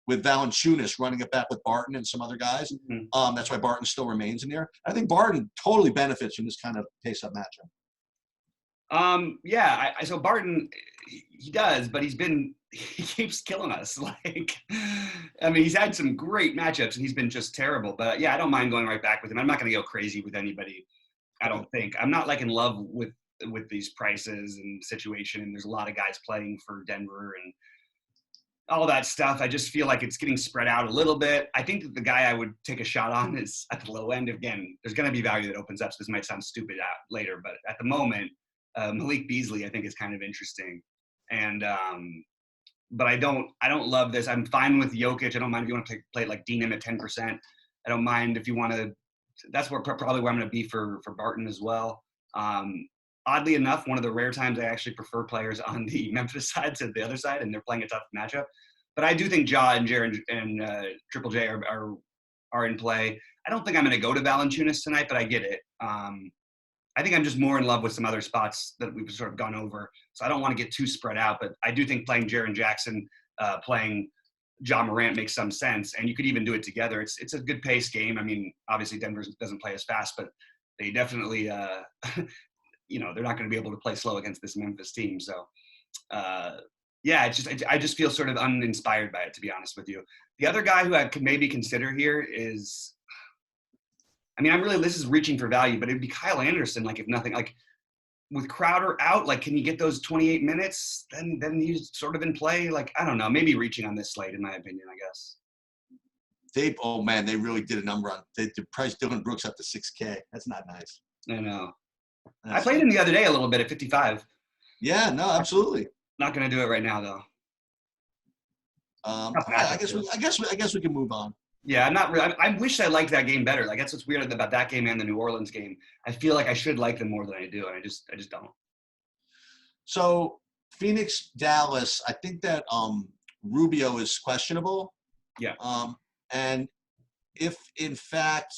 Valanciunas running it back with Barton and some other guys. Mm-hmm. That's why Barton still remains in there. I think Barton totally benefits from this kind of pace-up matchup. So Barton, he does, but he's been he keeps killing us. Like, I mean, he's had some great matchups and he's been just terrible. But yeah, I don't mind going right back with him. I'm not going to go crazy with anybody. I don't think. I'm not like in love with these prices and situation. And there's a lot of guys playing for Denver and all that stuff. I just feel like it's getting spread out a little bit. I think that the guy I would take a shot on is at the low end. Again, there's going to be value that opens up. So this might sound stupid later, but at the moment, Malik Beasley I think is kind of interesting. And but I don't love this. I'm fine with Jokic. I don't mind if you want to play like Dean him at 10%. I don't mind if you want to. That's probably where I'm going to be for Barton as well. Oddly enough, one of the rare times I actually prefer players on the Memphis side to the other side, and they're playing a tough matchup. But I do think Ja and Jaren and Triple J are in play. I don't think I'm going to go to Valanciunas tonight, but I get it. I think I'm just more in love with some other spots that we've sort of gone over. So I don't want to get too spread out, but I do think playing Jaren Jackson, playing Ja Morant makes some sense, and you could even do it together. It's a good pace game. I mean, obviously Denver doesn't play as fast, but they definitely they're not going to be able to play slow against this Memphis team. So, yeah, I just feel sort of uninspired by it, to be honest with you. The other guy who I could maybe consider here is, I mean, this is reaching for value, but it'd be Kyle Anderson. Like, if nothing, like with Crowder out, like, can you get those 28 minutes? Then he's sort of in play. Like, I don't know, maybe reaching on this slate, in my opinion, I guess. They really did a number on. They priced Dylan Brooks up to $6K. That's not nice. I know. I played him the other day a little bit at 55. Yeah, no, absolutely. Not going to do it right now, though. I guess we can move on. Yeah, I'm not really. I wish I liked that game better. Like, that's what's weird about that game and the New Orleans game. I feel like I should like them more than I do, and I just don't. So Phoenix, Dallas. I think that Rubio is questionable. Yeah. And if in fact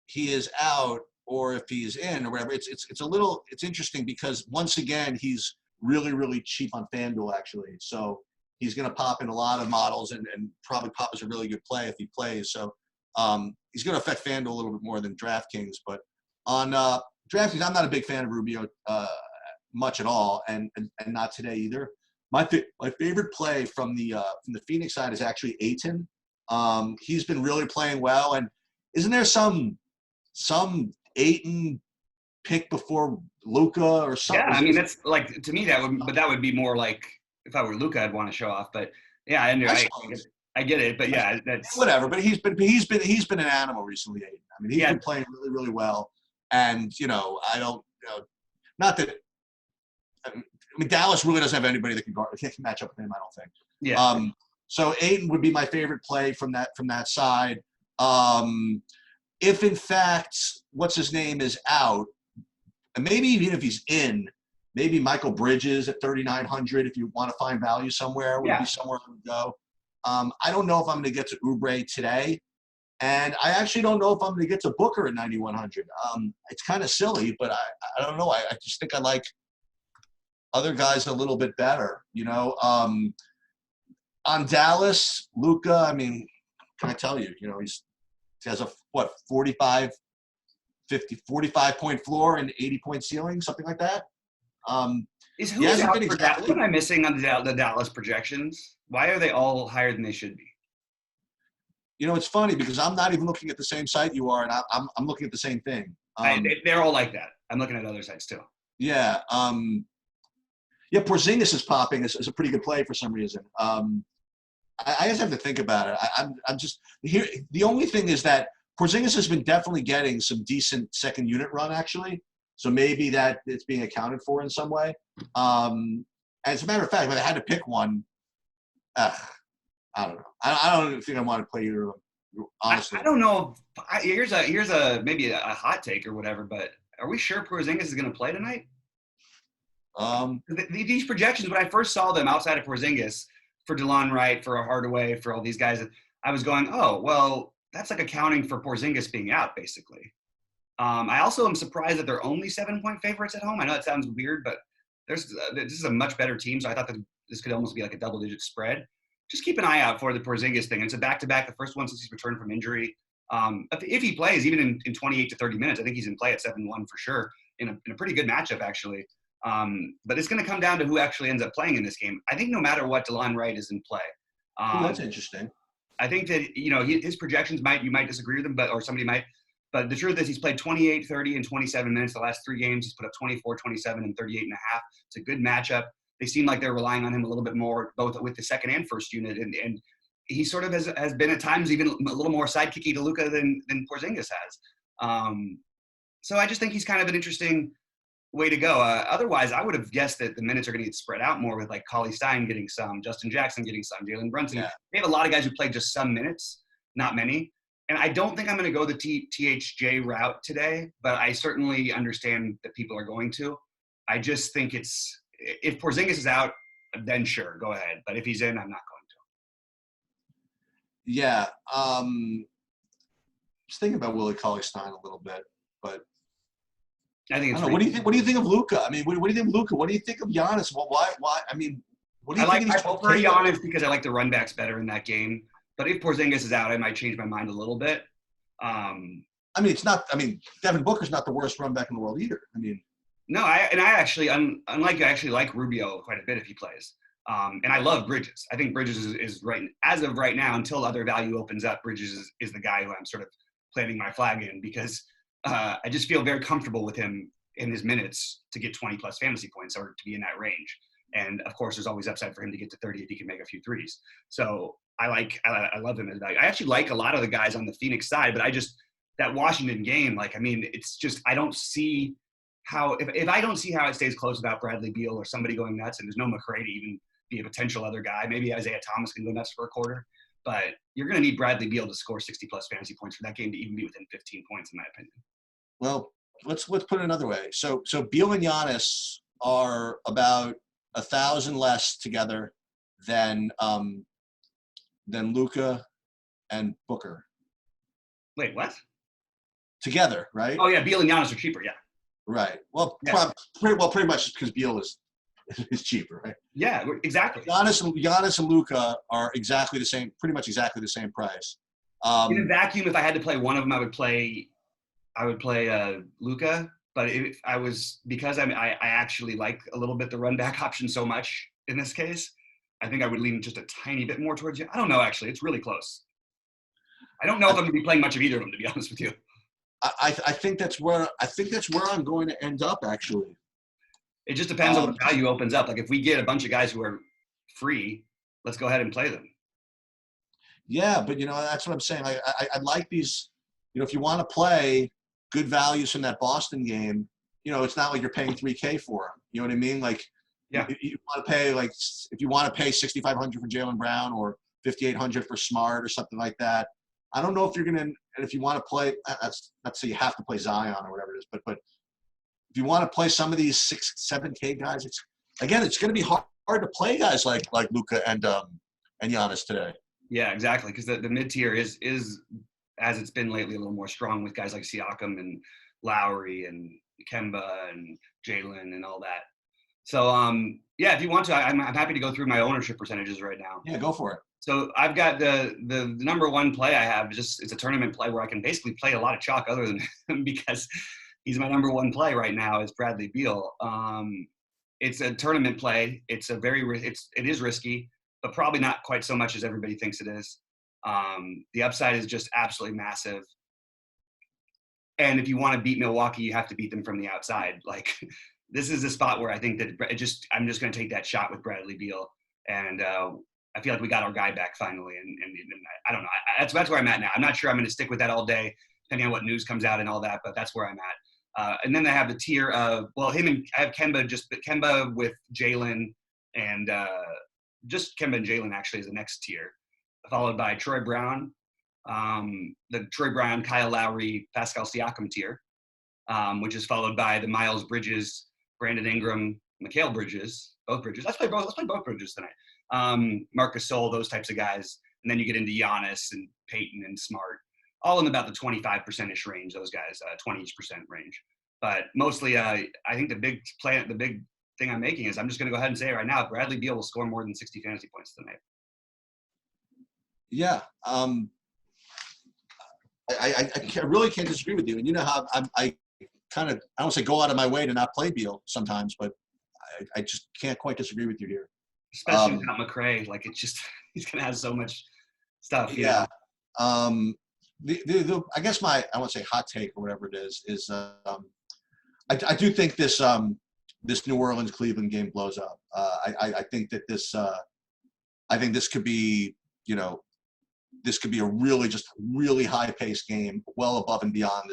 he is out, or if he's in, or whatever, it's interesting because once again he's really, really cheap on FanDuel actually. So he's going to pop in a lot of models and probably pop as a really good play if he plays. So he's going to affect FanDuel a little bit more than DraftKings. But on DraftKings, I'm not a big fan of Rubio much at all, and not today either. My favorite play from the Phoenix side is actually Ayton. He's been really playing well, and isn't there some Ayton pick before Luka or something? Yeah, I mean, that's like, to me that would be more like if I were Luka, I'd want to show off. but yeah, I get it, but yeah, that's whatever. But he's been an animal recently, Ayton. I mean, he's been playing really, really well, and not that. I mean, Dallas really doesn't have anybody that can match up with him, I don't think. Yeah. So Ayton would be my favorite play from that side. If in fact, what's his name is out, and maybe even if he's in, maybe Michael Bridges at 3,900 if you want to find value somewhere would be somewhere I would go. I don't know if I'm going to get to Oubre today, and I actually don't know if I'm going to get to Booker at 9,100. It's kind of silly, but I don't know. I just think I like other guys a little bit better, On Dallas, Luka, I mean, can I tell you, he has a 45 point floor and 80-point ceiling, something like that. Who am I missing on the Dallas projections? Why are they all higher than they should be? It's funny because I'm not even looking at the same site you are, and I'm looking at the same thing. They're all like that. I'm looking at other sites too. Yeah. Porzingis is popping. It's a pretty good play for some reason. I just have to think about it. I'm just here. The only thing is that Porzingis has been definitely getting some decent second unit run actually. So maybe that it's being accounted for in some way. As a matter of fact, if I had to pick one, I don't know. I don't think I want to play either of them. Honestly, I don't know. Here's a maybe a hot take or whatever. But are we sure Porzingis is going to play tonight? These projections, when I first saw them outside of Porzingis, for DeLon Wright, for Hardaway, for all these guys, I was going, oh, well, that's like accounting for Porzingis being out, basically. I also am surprised that they're only 7-point favorites at home. I know that sounds weird, but this is a much better team, so I thought that this could almost be like a double-digit spread. Just keep an eye out for the Porzingis thing. It's a back-to-back, the first one since he's returned from injury. If he plays, even in 28 to 30 minutes, I think he's in play at 7-1 for sure, in a pretty good matchup, actually. But it's going to come down to who actually ends up playing in this game. I think no matter what, DeLon Wright is in play. That's interesting. I think that, his projections you might disagree with them, or somebody might. But the truth is he's played 28, 30, and 27 minutes the last 3 games. He's put up 24, 27, and 38 and a half. It's a good matchup. They seem like they're relying on him a little bit more, both with the second and first unit. And he sort of has been at times even a little more sidekicky to Luka than Porzingis has. So I just think he's kind of an interesting way to go. Otherwise, I would have guessed that the minutes are going to get spread out more with like Cauley Stein getting some, Justin Jackson getting some, Jalen Brunson. Yeah. They have a lot of guys who played just some minutes, not many. And I don't think I'm going to go the THJ route today, but I certainly understand that people are going to. I just think if Porzingis is out, then sure, go ahead. But if he's in, I'm not going to. Yeah. I was thinking about Willie Cauley-Stein a little bit, but I think it's what do you think? What do you think of Luka? I mean, what do you think of Luka? What do you think of Giannis? Why? I mean, what do you think? I prefer Giannis because I like the run backs better in that game. But if Porzingis is out, I might change my mind a little bit. I mean, it's not. I mean, Devin Booker's not the worst run back in the world either. I mean, no, I actually, unlike you, I actually like Rubio quite a bit if he plays. And I love Bridges. I think Bridges is right as of right now, until other value opens up. Bridges is the guy who I'm sort of planting my flag in because I just feel very comfortable with him in his minutes to get 20 plus fantasy points or to be in that range. And of course, there's always upside for him to get to 30 if he can make a few threes. So I love him as a value. I actually like a lot of the guys on the Phoenix side, but that Washington game, it's just, I don't see how, if I don't see how it stays close without Bradley Beal or somebody going nuts, and there's no McRae to even be a potential other guy, maybe Isaiah Thomas can go nuts for a quarter, but you're going to need Bradley Beal to score 60 plus fantasy points for that game to even be within 15 points, in my opinion. Well, let's put it another way. So Beal and Giannis are about 1,000 less together than Luka and Booker. Wait, what? Together, right? Oh yeah, Beal and Giannis are cheaper. Yeah. Right. Well, yeah. Pretty much because Beal is cheaper, right? Yeah, exactly. Giannis and Luka are exactly the same, pretty much exactly the same price. In a vacuum, if I had to play one of them, I would play Luka. But because I actually like a little bit the run back option so much in this case, I think I would lean just a tiny bit more towards you. I don't know, actually. It's really close. I don't know if I'm going to be playing much of either of them, to be honest with you. I think that's where I'm going to end up, actually. It just depends on what value opens up. Like if we get a bunch of guys who are free, let's go ahead and play them. Yeah, but that's what I'm saying. I like these. If you want to play good values from that Boston game, it's not like you're paying $3K for them. You know what I mean? Like, yeah, you want to pay if you want to pay $6,500 for Jaylen Brown or $5,800 for Smart or something like that. I don't know if you're gonna, and if you want to play, that's not to say you have to play Zion or whatever it is, but if you want to play some of these 6-7K guys, it's going to be hard to play guys like Luka and Giannis today. Yeah, exactly, because the mid tier is as it's been lately a little more strong with guys like Siakam and Lowry and Kemba and Jalen and all that. So yeah, if you want to, I'm happy to go through my ownership percentages right now. Yeah, go for it. So I've got the number one play I have it's a tournament play where I can basically play a lot of chalk other than him because he's my number one play right now is Bradley Beal. It's a tournament play. It is risky, but probably not quite so much as everybody thinks it is. The upside is just absolutely massive. And if you want to beat Milwaukee, you have to beat them from the outside. Like this is a spot where I think that I'm just going to take that shot with Bradley Beal. And I feel like we got our guy back finally. And I don't know. That's where I'm at now. I'm not sure I'm going to stick with that all day, depending on what news comes out and all that, but that's where I'm at. And then I have the tier of, I have Kemba with Jalen and just Kemba and Jalen actually is the next tier, followed by Troy Brown, the Troy Brown, Kyle Lowry, Pascal Siakam tier, which is followed by the Miles Bridges, Brandon Ingram, Mikal Bridges, both Bridges. Let's play both Bridges tonight. Marcus Gasol, those types of guys. And then you get into Giannis and Peyton and Smart, all in about the 25%-ish range, those guys, 20-ish% range. But mostly, I think the big thing I'm making is I'm just going to go ahead and say it right now, Bradley Beal will score more than 60 fantasy points tonight. Yeah. I really can't disagree with you. And you know how I don't say go out of my way to not play Beal sometimes, but I just can't quite disagree with you here. Especially without McRae, like it just he's gonna have so much stuff. You Yeah. know? I guess I won't say hot take or whatever it is I do think this this New Orleans Cleveland game blows up. I think that I think this could be, you know, this could be a really high paced game, well above and beyond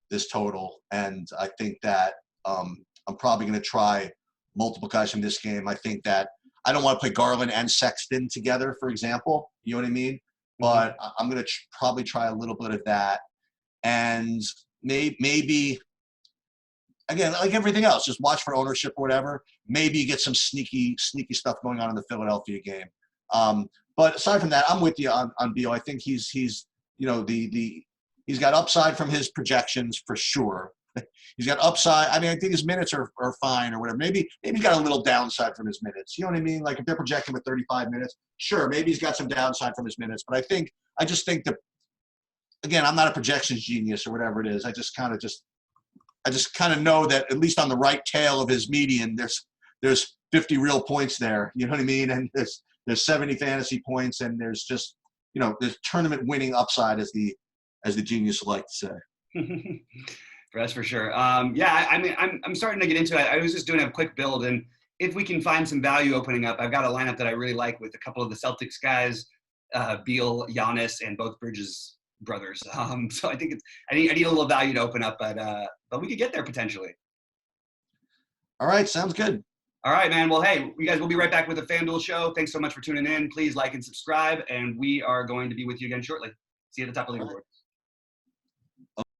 this total. And I think that I'm probably going to try multiple guys from this game. I think that I don't want to play Garland and Sexton together, for example. You know what I mean? But I'm going to probably try a little bit of that. And maybe, again, like everything else, just watch for ownership or whatever. Maybe you get some sneaky stuff going on in the Philadelphia game. But aside from that, I'm with you on Beal. I think he's you know, he's got upside from his projections for sure. He's got upside. I mean, I think his minutes are fine or whatever. Maybe he's got a little downside from his minutes. You know what I mean? Like if they're projecting with 35 minutes, sure, maybe he's got some downside from his minutes. But I just think that, again, I'm not a projections genius or whatever it is. I just kind of know that at least on the right tail of his median, there's 50 real points there. You know what I mean? And there's 70 fantasy points, and there's just, you know, there's tournament winning upside, as the genius would like to say. That's for sure. Yeah, I mean, I'm starting to get into it. I was just doing a quick build, and if we can find some value opening up, I've got a lineup that I really like with a couple of the Celtics guys, Beal, Giannis, and both Bridges brothers. So I think I need a little value to open up, but we could get there potentially. All right, sounds good. All right, man. Well, hey, you guys, we'll be right back with the FanDuel show. Thanks so much for tuning in. Please like and subscribe, and we are going to be with you again shortly. See you at the top of the leaderboard.